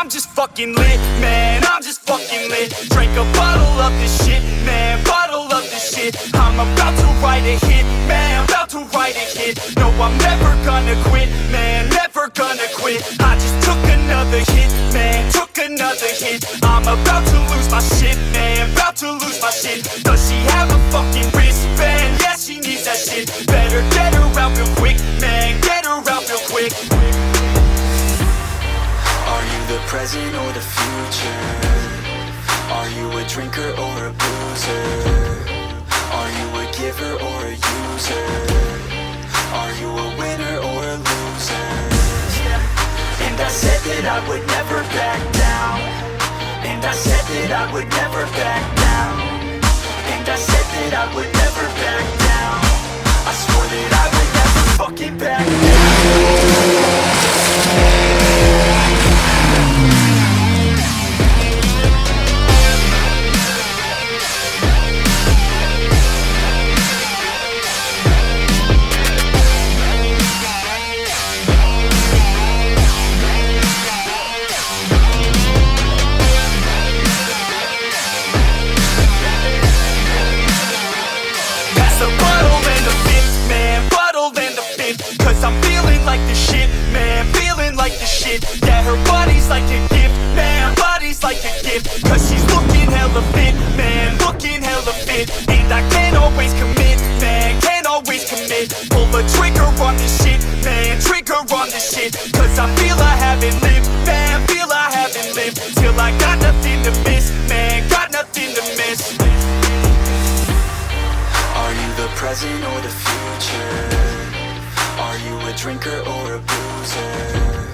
I'm just fucking lit, man, I'm just fucking lit. Drink a bottle of this shit, man, bottle of this shit. I'm about to write a hit, man, about to write a hit. No, I'm never gonna quit, man, never gonna quit. I just took another hit, man, took another hit. I'm about to lose my shit, man, about to lose my shit. Does she have a fucking wristband? Yeah, she needs that shit. Better get her out real quick, man, get her out real quick. Are you the present or the future? Are you a drinker or a boozer? Are you a giver or a user? Are you a winner or a loser? Yeah. And I said that I would never back down. And I said that I would never back down. And I said that I would never back down. I swore that I would never fucking back down. Yeah, her body's like a gift, man, body's like a gift. Cause she's looking hella fit, man, looking hella fit. And I can't always commit, man, can't always commit. Pull the trigger on this shit, man, trigger on this shit. Cause I feel I haven't lived, man, feel I haven't lived. Till I got nothing to miss, man, got nothing to miss. Are you the present or the future? Are you a drinker or a boozer?